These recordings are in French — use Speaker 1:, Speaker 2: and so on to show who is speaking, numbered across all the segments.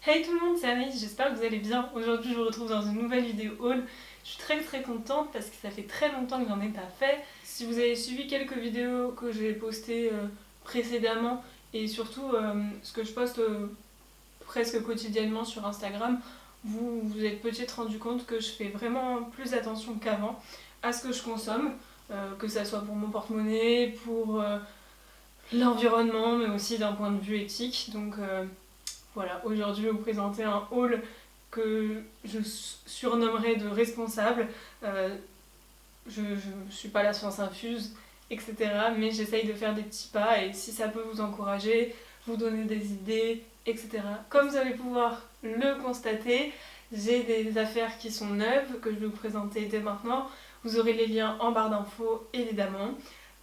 Speaker 1: Hey tout le monde, c'est Anaïs, j'espère que vous allez bien. Aujourd'hui je vous retrouve dans une nouvelle vidéo haul. Je suis très contente parce que ça fait très longtemps que j'en ai pas fait. Si vous avez suivi quelques vidéos que j'ai postées précédemment et surtout ce que je poste presque quotidiennement sur Instagram, vous vous êtes peut-être rendu compte que je fais vraiment plus attention qu'avant à ce que je consomme, que ça soit pour mon porte-monnaie, pour l'environnement, mais aussi d'un point de vue éthique. Donc voilà, aujourd'hui je vais vous présenter un haul que je surnommerai de responsable. Je suis pas la science infuse, etc. Mais j'essaye de faire des petits pas et si ça peut vous encourager, vous donner des idées, etc. Comme vous allez pouvoir le constater, j'ai des affaires qui sont neuves que je vais vous présenter dès maintenant. Vous aurez les liens en barre d'infos évidemment.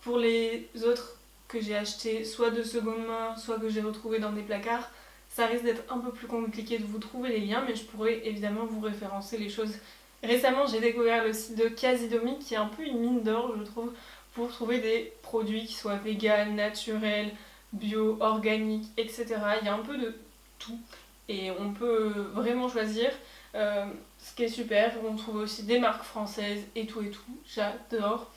Speaker 1: Pour les autres que j'ai achetés soit de seconde main, soit que j'ai retrouvés dans des placards, ça risque d'être un peu plus compliqué de vous trouver les liens, mais je pourrais évidemment vous référencer les choses. Récemment, j'ai découvert le site de Casidomi qui est un peu une mine d'or, je trouve, pour trouver des produits qui soient vegan, naturels, bio, organiques, etc. Il y a un peu de tout et on peut vraiment choisir. Ce qui est super, on trouve aussi des marques françaises et tout, j'adore.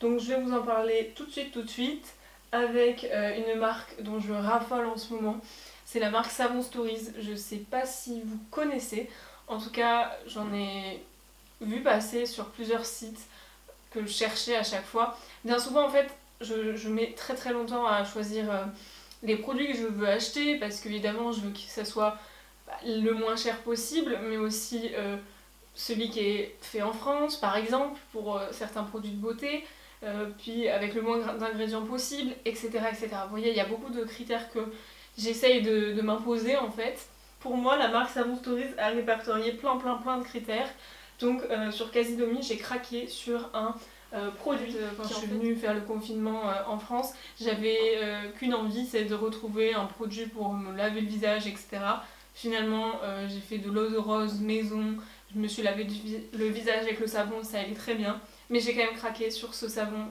Speaker 1: Donc je vais vous en parler tout de suite, avec une marque dont je raffole en ce moment. C'est la marque Savon Stories, je sais pas si vous connaissez, en tout cas j'en ai vu passer sur plusieurs sites que je cherchais à chaque fois. Bien souvent en fait je mets très longtemps à choisir les produits que je veux acheter parce qu'évidemment je veux que ça soit le moins cher possible, mais aussi celui qui est fait en France par exemple pour certains produits de beauté. Puis avec le moins d'ingrédients possible, etc. Vous voyez, il y a beaucoup de critères que j'essaye de m'imposer en fait. Pour moi, la marque Savon Stories a répertorié plein de critères. Donc sur Casidomi, j'ai craqué sur un produit. Quand je suis venue faire le confinement en France, j'avais qu'une envie, c'est de retrouver un produit pour me laver le visage, etc. Finalement, j'ai fait de l'eau de rose maison, je me suis lavé le visage avec le savon, ça allait très bien. Mais j'ai quand même craqué sur ce savon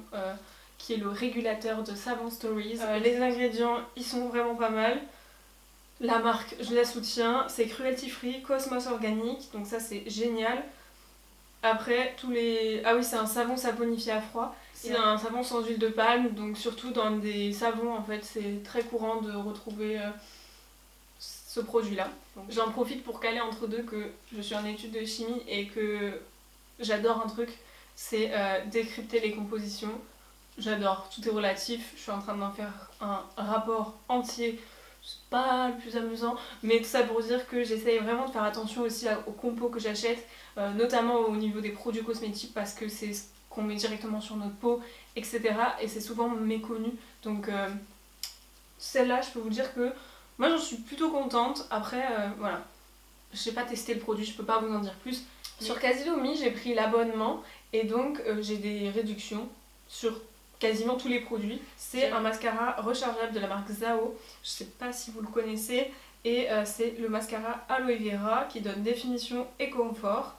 Speaker 1: qui est le régulateur de Savon Stories. Les ingrédients, ils sont vraiment pas mal. La marque, je la soutiens, c'est cruelty free, Cosmos organique, donc ça c'est génial. Après, tous les... Ah oui, c'est un savon saponifié à froid. C'est un savon sans huile de palme, donc surtout dans des savons, en fait, c'est très courant de retrouver ce produit-là. J'en profite pour caler entre deux que je suis en études de chimie et que j'adore un truc, c'est décrypter les compositions. J'adore, tout est relatif, je suis en train d'en faire un rapport entier. C'est pas le plus amusant, mais tout ça pour dire que j'essaye vraiment de faire attention aussi aux compos que j'achète, notamment au niveau des produits cosmétiques parce que c'est ce qu'on met directement sur notre peau, etc. Et c'est souvent méconnu. Donc celle-là, je peux vous dire que moi j'en suis plutôt contente. Après, voilà, je n'ai pas testé le produit, je peux pas vous en dire plus. Sur Casidomi, j'ai pris l'abonnement et donc j'ai des réductions sur quasiment tous les produits. C'est un mascara rechargeable de la marque Zao, je sais pas si vous le connaissez, et c'est le mascara Aloe Vera qui donne définition et confort.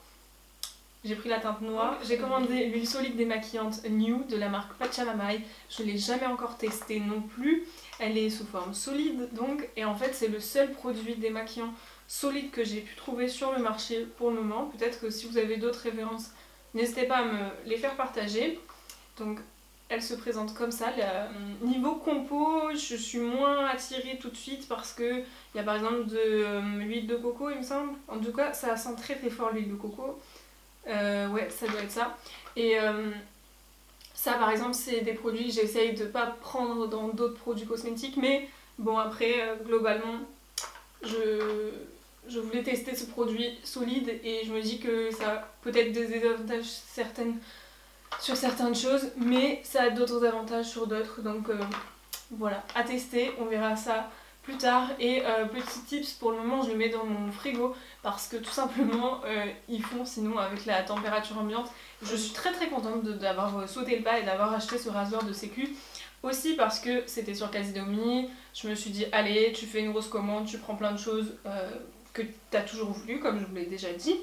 Speaker 1: J'ai pris la teinte noire. J'ai commandé l'huile solide démaquillante New de la marque Pachamamay. Je ne l'ai jamais encore testée non plus. Elle est sous forme solide donc, et en fait c'est le seul produit démaquillant solide que j'ai pu trouver sur le marché pour le moment. Peut-être que si vous avez d'autres références, n'hésitez pas à me les faire partager. Donc elle se présente comme ça. Niveau compo, je suis moins attirée tout de suite parce que il y a par exemple de l'huile de coco il me semble. En tout cas ça sent très fort l'huile de coco. Ouais, ça doit être ça. Et ça par exemple c'est des produits que j'essaye de pas prendre dans d'autres produits cosmétiques, mais bon après globalement je voulais tester ce produit solide et je me dis que ça a peut-être des désavantages sur certaines choses, mais ça a d'autres avantages sur d'autres, donc voilà, à tester, on verra ça plus tard. Et petit tips, pour le moment je le mets dans mon frigo parce que tout simplement ils font sinon avec la température ambiante. Je suis très contente d'avoir sauté le pas et d'avoir acheté ce rasoir de sécu. Aussi parce que c'était sur Casidomi, je me suis dit allez, tu fais une grosse commande, tu prends plein de choses que tu as toujours voulu, comme je vous l'ai déjà dit.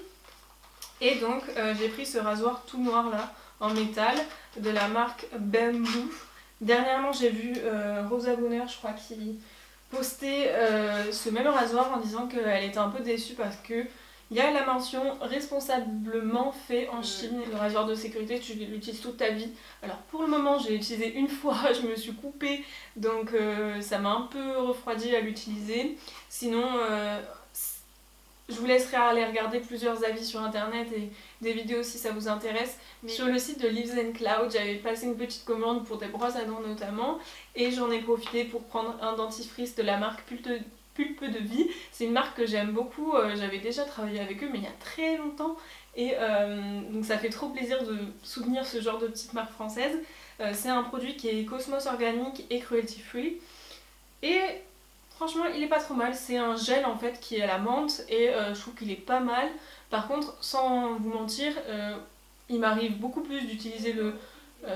Speaker 1: Et donc j'ai pris ce rasoir tout noir là, en métal, de la marque Bamboo. Dernièrement j'ai vu Rosa Bonheur, je crois, qui posté ce même rasoir en disant qu'elle était un peu déçue parce que il y a la mention responsablement fait en Chine. Le rasoir de sécurité, tu l'utilises toute ta vie. Alors pour le moment, j'ai utilisé une fois, je me suis coupée, donc ça m'a un peu refroidi à l'utiliser. Sinon, je vous laisserai aller regarder plusieurs avis sur internet et des vidéos si ça vous intéresse. Mais sur le site de Leaves and Cloud, j'avais passé une petite commande pour des brosses à dents notamment, et j'en ai profité pour prendre un dentifrice de la marque Pulpe de Vie. C'est une marque que j'aime beaucoup, j'avais déjà travaillé avec eux mais il y a très longtemps, et donc ça fait trop plaisir de soutenir ce genre de petite marque française. C'est un produit qui est Cosmos organique et cruelty free, et franchement il est pas trop mal. C'est un gel en fait qui est à la menthe, et je trouve qu'il est pas mal. Par contre, sans vous mentir, il m'arrive beaucoup plus d'utiliser le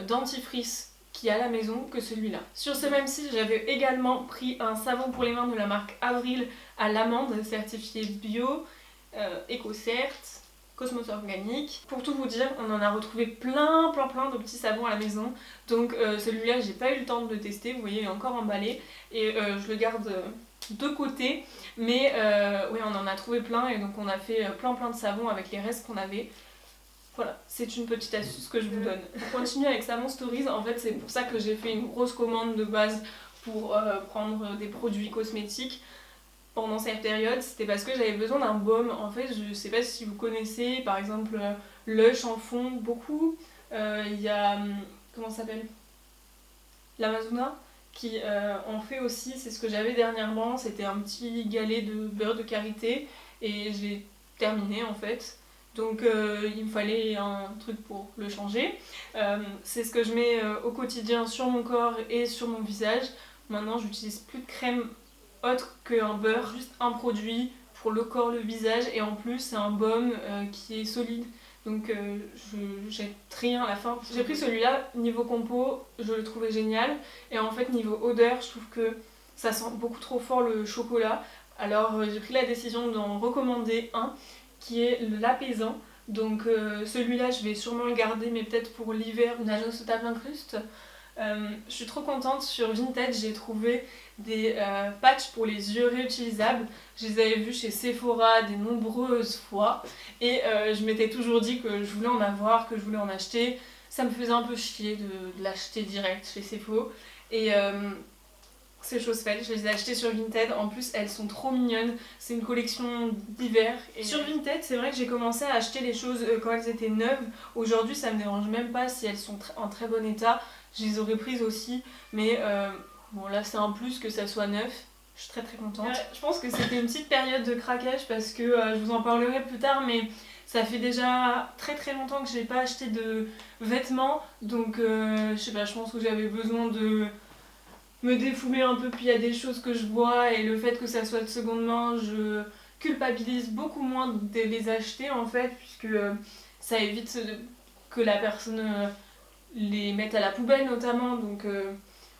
Speaker 1: dentifrice qui est à la maison que celui-là. Sur ce même site, j'avais également pris un savon pour les mains de la marque Avril à l'amande, certifié bio, EcoCert, Cosmos organique. Pour tout vous dire, on en a retrouvé plein de petits savons à la maison. Donc celui-là, j'ai pas eu le temps de le tester, vous voyez, il est encore emballé, et je le garde de côté. Mais oui, on en a trouvé plein, et donc on a fait plein de savons avec les restes qu'on avait. Voilà, c'est une petite astuce que je vous donne. Pour continuer avec Savon Stories, en fait c'est pour ça que j'ai fait une grosse commande de base pour prendre des produits cosmétiques pendant cette période. C'était parce que j'avais besoin d'un baume. En fait, je sais pas si vous connaissez, par exemple Lush en fond beaucoup. Il y a, comment ça s'appelle, l'Amazona qui en fait aussi. C'est ce que j'avais dernièrement, c'était un petit galet de beurre de karité, et je l'ai terminé en fait. Donc il me fallait un truc pour le changer. C'est ce que je mets au quotidien sur mon corps et sur mon visage. Maintenant j'utilise plus de crème autre qu'un beurre, juste un produit pour le corps, le visage, et en plus c'est un baume qui est solide. Donc je jette rien à la fin. J'ai pris celui-là, niveau compo, je le trouvais génial. Et en fait niveau odeur, je trouve que ça sent beaucoup trop fort le chocolat. Alors j'ai pris la décision d'en recommander un qui est l'apaisant. Donc celui-là je vais sûrement le garder, mais peut-être pour l'hiver, une agence au tape incruste. Je suis trop contente, sur Vinted j'ai trouvé des patchs pour les yeux réutilisables. Je les avais vus chez Sephora de nombreuses fois, et je m'étais toujours dit que je voulais en avoir, que je voulais en acheter. Ça me faisait un peu chier de l'acheter direct chez Sephora, et c'est chose faite, je les ai achetées sur Vinted. En plus elles sont trop mignonnes, c'est une collection d'hiver. Et sur Vinted c'est vrai que j'ai commencé à acheter les choses quand elles étaient neuves. Aujourd'hui ça me dérange même pas si elles sont en très bon état, je les aurais prises aussi. Mais bon là c'est un plus que ça soit neuf, je suis très contente. Je pense que c'était une petite période de craquage parce que je vous en parlerai plus tard, mais ça fait déjà très longtemps que j'ai pas acheté de vêtements. Donc je sais pas, je pense que j'avais besoin de me défouler un peu, puis il y a des choses que je vois, et le fait que ça soit de seconde main, je culpabilise beaucoup moins de les acheter en fait, puisque ça évite que la personne les mette à la poubelle notamment. Donc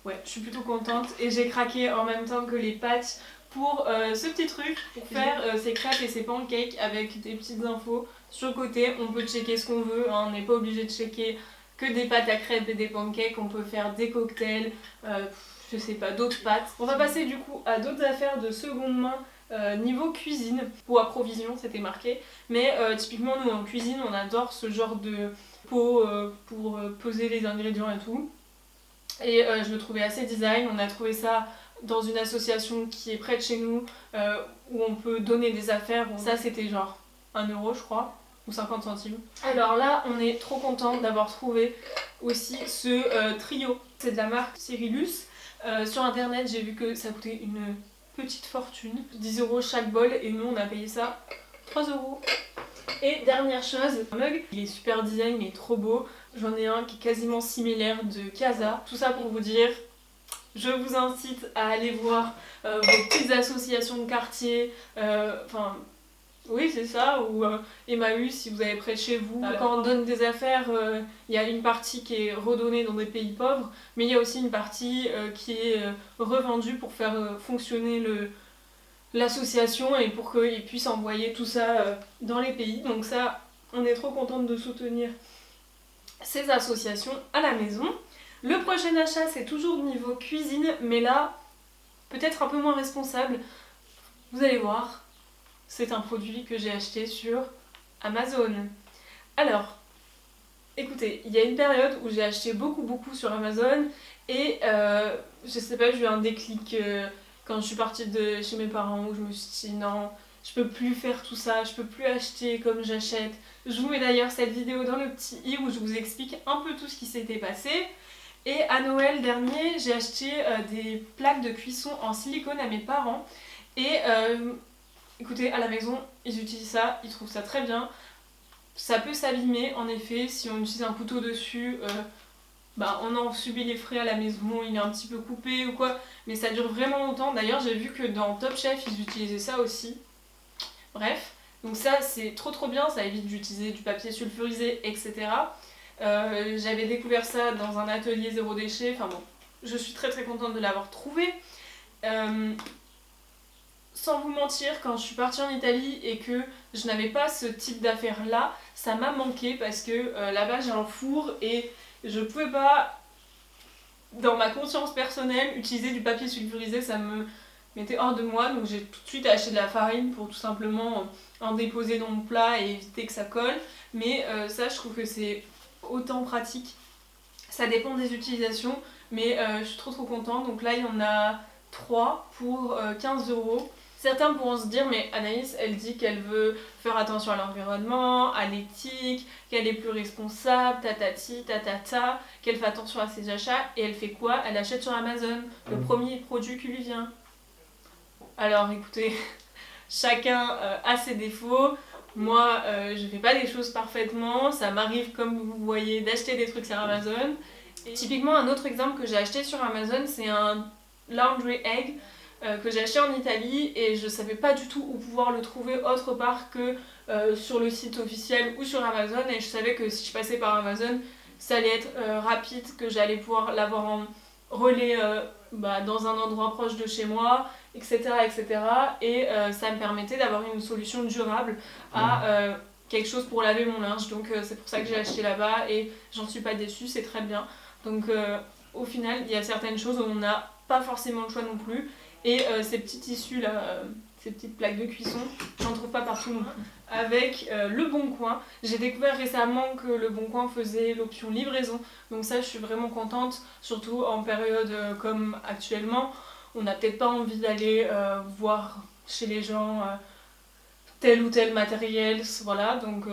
Speaker 1: ouais, je suis plutôt contente, et j'ai craqué en même temps que les pâtes pour ce petit truc pour faire ces crêpes et ces pancakes avec des petites infos sur le côté. On peut checker ce qu'on veut, hein, on n'est pas obligé de checker que des pâtes à crêpes et des pancakes, on peut faire des cocktails, je sais pas, d'autres pâtes. On va passer du coup à d'autres affaires de seconde main niveau cuisine, pot à provision c'était marqué, mais typiquement nous en cuisine on adore ce genre de pot pour poser les ingrédients et tout, et je le trouvais assez design. On a trouvé ça dans une association qui est près de chez nous, où on peut donner des affaires. Ça c'était genre 1 euro je crois, ou 50 centimes. Alors là on est trop content d'avoir trouvé aussi ce trio, c'est de la marque Cyrillus. Sur internet j'ai vu que ça coûtait une petite fortune, 10 euros chaque bol, et nous on a payé ça 3 euros. Et dernière chose, un mug, il est super design mais trop beau. J'en ai un qui est quasiment similaire de Casa. Tout ça pour vous dire, je vous incite à aller voir vos petites associations de quartier, enfin oui c'est ça, ou Emmaüs si vous avez près de chez vous. Quand on donne des affaires, il y a une partie qui est redonnée dans des pays pauvres, mais il y a aussi une partie qui est revendue pour faire fonctionner l'association, et pour qu'ils puissent envoyer tout ça dans les pays. Donc ça, on est trop contente de soutenir ces associations à la maison. Le prochain achat c'est toujours niveau cuisine, mais là peut-être un peu moins responsable. Vous allez voir, c'est un produit que j'ai acheté sur Amazon. Alors, écoutez, il y a une période où j'ai acheté beaucoup sur Amazon et je sais pas, j'ai eu un déclic quand je suis partie de chez mes parents où je me suis dit non, je peux plus faire tout ça, je peux plus acheter comme j'achète. Je vous mets d'ailleurs cette vidéo dans le petit i où je vous explique un peu tout ce qui s'était passé. Et à Noël dernier, j'ai acheté des plaques de cuisson en silicone à mes parents. Et écoutez, à la maison, ils utilisent ça, ils trouvent ça très bien. Ça peut s'abîmer en effet si on utilise un couteau dessus, on en subit les frais à la maison, il est un petit peu coupé ou quoi, mais ça dure vraiment longtemps. D'ailleurs j'ai vu que dans Top Chef ils utilisaient ça aussi. Bref, donc ça c'est trop bien, ça évite d'utiliser du papier sulfurisé, etc. J'avais découvert ça dans un atelier zéro déchet, enfin bon, je suis très contente de l'avoir trouvé. Sans vous mentir, quand je suis partie en Italie et que je n'avais pas ce type d'affaires là, ça m'a manqué parce que là-bas j'ai un four et je pouvais pas, dans ma conscience personnelle, utiliser du papier sulfurisé, ça me mettait hors de moi, donc j'ai tout de suite acheté de la farine pour tout simplement en déposer dans mon plat et éviter que ça colle. Mais ça je trouve que c'est autant pratique, ça dépend des utilisations, mais je suis trop contente. Donc là il y en a 3 pour 15 €. Certains pourront se dire, mais Anaïs, elle dit qu'elle veut faire attention à l'environnement, à l'éthique, qu'elle est plus responsable, tatati, tatata, qu'elle fait attention à ses achats, et elle fait quoi? Elle achète sur Amazon, le premier produit qui lui vient. Alors écoutez, chacun a ses défauts. Moi, je fais pas les choses parfaitement, ça m'arrive, comme vous voyez, d'acheter des trucs sur Amazon. Et typiquement, un autre exemple que j'ai acheté sur Amazon, c'est un laundry egg que j'ai acheté en Italie et je savais pas du tout où pouvoir le trouver autre part que sur le site officiel ou sur Amazon, et je savais que si je passais par Amazon ça allait être rapide, que j'allais pouvoir l'avoir en relais dans un endroit proche de chez moi, etc. Et ça me permettait d'avoir une solution durable à quelque chose pour laver mon linge, donc c'est pour ça que j'ai acheté là-bas et j'en suis pas déçue, c'est très bien. Donc au final il y a certaines choses où on n'a pas forcément le choix non plus. Et ces petits tissus là, ces petites plaques de cuisson, j'en trouve pas partout non plus. Avec Le Bon Coin, j'ai découvert récemment que Le Bon Coin faisait l'option livraison. Donc ça je suis vraiment contente, surtout en période comme actuellement. On n'a peut-être pas envie d'aller voir chez les gens tel ou tel matériel, voilà. Donc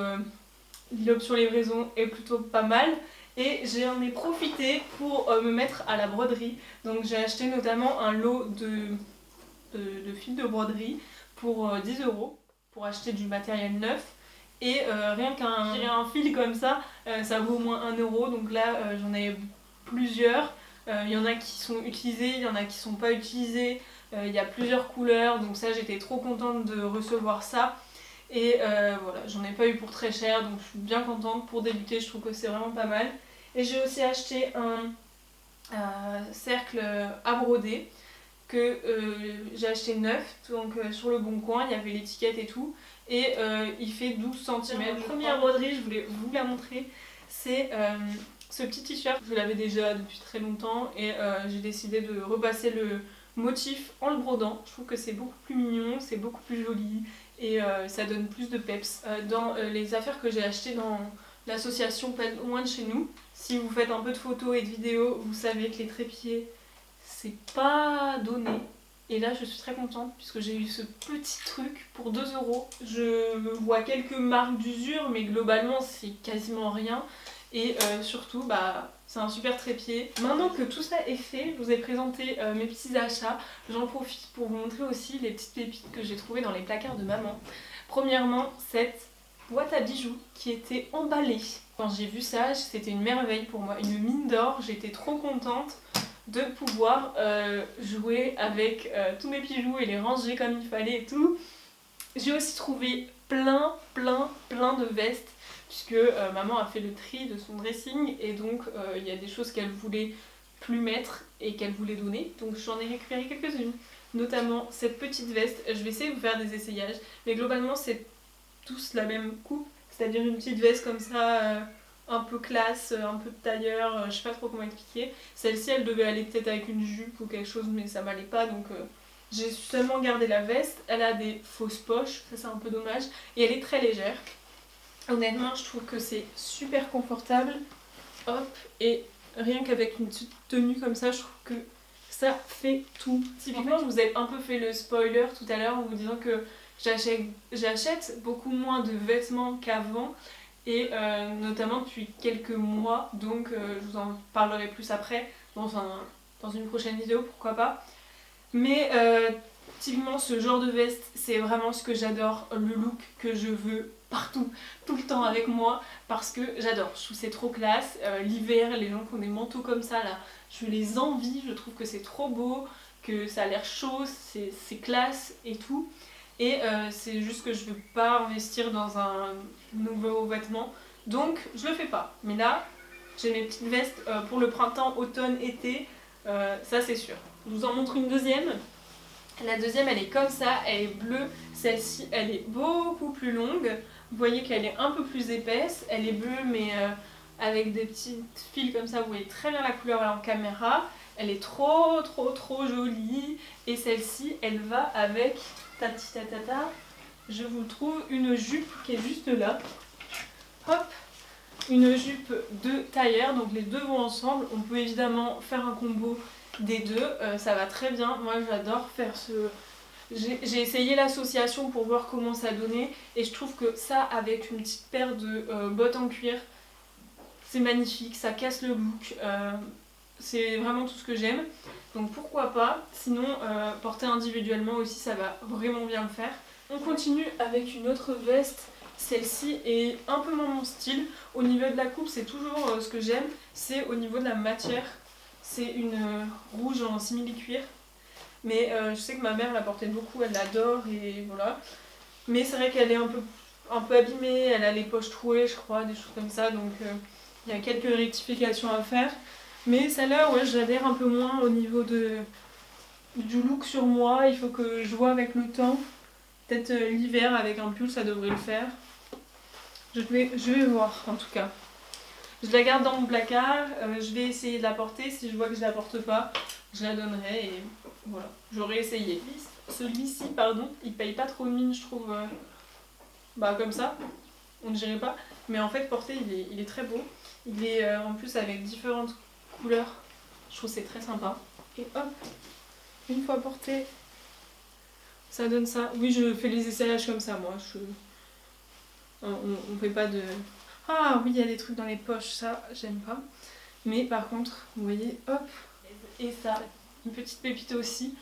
Speaker 1: l'option livraison est plutôt pas mal. Et j'en ai profité pour me mettre à la broderie. Donc j'ai acheté notamment un lot de fils de broderie pour 10 € pour acheter du matériel neuf. Et rien qu'un fil comme ça, ça vaut au moins 1 €. Donc là j'en ai plusieurs. Il y en a qui sont utilisés, il y en a qui sont pas utilisés. Il y a plusieurs couleurs. Donc ça j'étais trop contente de recevoir ça. Et voilà, j'en ai pas eu pour très cher, donc je suis bien contente. Pour débuter, je trouve que c'est vraiment pas mal. Et j'ai aussi acheté un cercle à broder que j'ai acheté neuf, donc sur Le Bon Coin, il y avait l'étiquette et tout. Et il fait 12 cm. La première broderie, je voulais vous la montrer, c'est ce petit t-shirt. Je l'avais déjà depuis très longtemps et j'ai décidé de repasser le motif en le brodant. Je trouve que c'est beaucoup plus mignon, c'est beaucoup plus joli. Et ça donne plus de peps. Dans les affaires que j'ai achetées dans l'association Pas loin de chez nous, si vous faites un peu de photos et de vidéos, vous savez que les trépieds, c'est pas donné. Et là je suis très contente puisque j'ai eu ce petit truc pour 2 €. Je vois quelques marques d'usure, mais globalement c'est quasiment rien. Et surtout, c'est un super trépied. Maintenant que tout ça est fait, je vous ai présenté mes petits achats. J'en profite pour vous montrer aussi les petites pépites que j'ai trouvées dans les placards de maman. Premièrement, cette boîte à bijoux qui était emballée. Quand j'ai vu ça, c'était une merveille pour moi, une mine d'or. J'étais trop contente de pouvoir jouer avec tous mes bijoux et les ranger comme il fallait et tout. J'ai aussi trouvé plein de vestes, puisque maman a fait le tri de son dressing et donc il y a des choses qu'elle voulait plus mettre et qu'elle voulait donner, donc j'en ai récupéré quelques-unes, notamment cette petite veste. Je vais essayer de vous faire des essayages, mais globalement c'est tous la même coupe, c'est-à-dire une petite veste comme ça un peu classe, un peu de tailleur, je sais pas trop comment expliquer. Celle-ci elle devait aller peut-être avec une jupe ou quelque chose mais ça m'allait pas donc j'ai seulement gardé la veste. Elle a des fausses poches, ça c'est un peu dommage et elle est très légère. Honnêtement je trouve que c'est super confortable. Hop, et rien qu'avec une petite tenue comme ça je trouve que ça fait tout. Typiquement je vous ai un peu fait le spoiler tout à l'heure en vous disant que j'achète beaucoup moins de vêtements qu'avant et notamment depuis quelques mois donc je vous en parlerai plus après dans une prochaine vidéo pourquoi pas. Mais typiquement ce genre de veste c'est vraiment ce que j'adore, le look que je veux partout, tout le temps avec moi parce que j'adore, je trouve c'est trop classe. L'hiver, les gens qui ont des manteaux comme ça là, je les envie, je trouve que c'est trop beau, que ça a l'air chaud, c'est classe et tout. Et c'est juste que je veux pas investir dans un nouveau vêtement, donc je le fais pas. Mais là, j'ai mes petites vestes pour le printemps, automne, été, ça c'est sûr. Je vous en montre une deuxième. La deuxième elle est comme ça, elle est bleue, celle-ci elle est beaucoup plus longue. Vous voyez qu'elle est un peu plus épaisse, elle est bleue mais avec des petites fils comme ça, vous voyez très bien la couleur là en caméra. Elle est trop jolie et celle-ci elle va avec tati-tatata, je vous trouve une jupe qui est juste là. Hop, une jupe de tailleur, donc les deux vont ensemble. On peut évidemment faire un combo des deux, ça va très bien. Moi j'adore faire ce... J'ai essayé l'association pour voir comment ça donnait et je trouve que ça avec une petite paire de bottes en cuir, c'est magnifique, ça casse le look. C'est vraiment tout ce que j'aime. Donc pourquoi pas. Sinon, porter individuellement aussi, ça va vraiment bien le faire. On continue avec une autre veste. Celle-ci est un peu moins mon style. Au niveau de la coupe, c'est toujours ce que j'aime. C'est au niveau de la matière. C'est une rouge en simili-cuir. Mais je sais que ma mère la portait beaucoup, elle l'adore et voilà. Mais c'est vrai qu'elle est un peu abîmée, elle a les poches trouées, je crois, des choses comme ça. Donc il y a quelques rectifications à faire. Mais celle-là, ouais, j'adhère un peu moins au niveau du look sur moi. Il faut que je vois avec le temps. Peut-être l'hiver avec un pull, ça devrait le faire. Je vais voir en tout cas. Je la garde dans mon placard. Je vais essayer de la porter. Si je vois que je la porte pas, je la donnerai. Et voilà, j'aurais essayé. Celui-ci, pardon, il paye pas trop de mine, je trouve. Bah comme ça, on ne dirait pas. Mais en fait, porté, il est très beau. Il est en plus avec différentes couleurs. Je trouve que c'est très sympa. Et hop, une fois porté, ça donne ça. Oui, je fais les essayages comme ça, moi. On fait pas de... Ah oui, il y a des trucs dans les poches, ça, j'aime pas. Mais par contre, vous voyez, hop, et ça, une petite pépite aussi.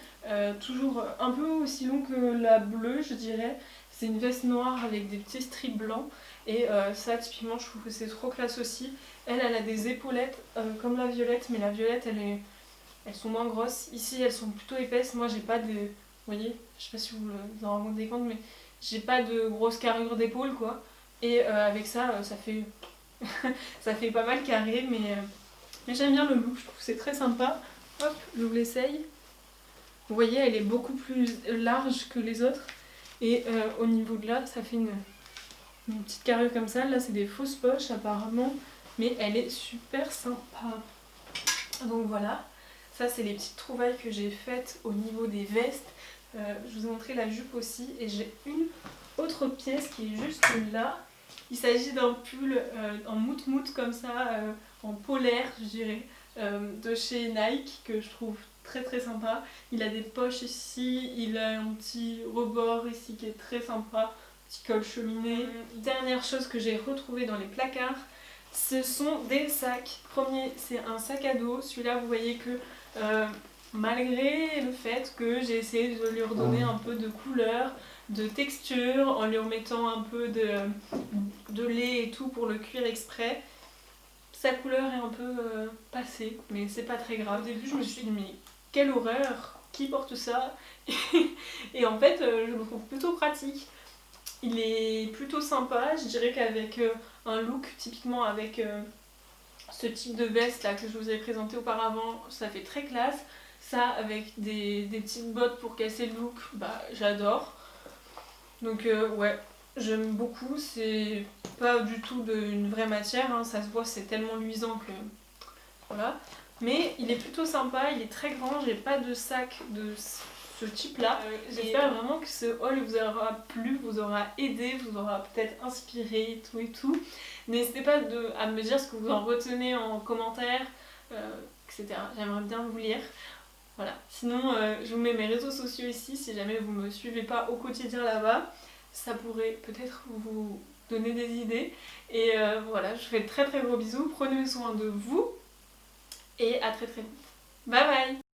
Speaker 1: Toujours un peu aussi long que la bleue, je dirais. C'est une veste noire avec des petits strips blancs. Et ça, typiquement, je trouve que c'est trop classe aussi. Elle a des épaulettes comme la violette, mais la violette, elles sont moins grosses. Ici, elles sont plutôt épaisses. Moi, j'ai pas de... Vous voyez, je sais pas si vous en rendez compte, mais j'ai pas de grosse carrure d'épaule, quoi. Et avec ça, ça fait... ça fait pas mal carré, mais j'aime bien le look. Je trouve que c'est très sympa. Hop, je vous l'essaye. Vous voyez, elle est beaucoup plus large que les autres. Et au niveau de là, ça fait une petite carrure comme ça. Là, c'est des fausses poches apparemment. Mais elle est super sympa. Donc voilà. Ça, c'est les petites trouvailles que j'ai faites au niveau des vestes. Je vous ai montré la jupe aussi. Et j'ai une autre pièce qui est juste là. Il s'agit d'un pull en mout-mout comme ça, en polaire, je dirais, de chez Nike, que je trouve très sympa. Il a des poches ici, il a un petit rebord ici qui est très sympa, petit col cheminé. Dernière chose que j'ai retrouvée dans les placards, ce sont des sacs. Premier, c'est un sac à dos. Celui-là, vous voyez que malgré le fait que j'ai essayé de lui redonner un peu de couleur, de texture, en lui remettant un peu de lait et tout pour le cuir exprès, sa couleur est un peu passée, mais c'est pas très grave. Au début, je me suis dit, mais quelle horreur, qui porte ça? Et en fait, je le trouve plutôt pratique. Il est plutôt sympa, je dirais qu'avec un look, typiquement avec ce type de veste là que je vous ai présenté auparavant, ça fait très classe. Ça, avec des petites bottes pour casser le look, bah j'adore. Donc ouais, j'aime beaucoup, c'est pas du tout une vraie matière, hein, ça se voit, c'est tellement luisant que... Voilà. Mais il est plutôt sympa, il est très grand, j'ai pas de sac de ce type là. J'espère vraiment que ce haul vous aura plu, vous aura aidé, vous aura peut-être inspiré tout et tout. N'hésitez pas à me dire ce que vous en retenez en commentaire, etc. J'aimerais bien vous lire. Voilà. Sinon, je vous mets mes réseaux sociaux ici si jamais vous me suivez pas au quotidien là-bas. Ça pourrait peut-être vous donner des idées. Et voilà, je vous fais de très très gros bisous. Prenez soin de vous et à très très vite. Bye bye!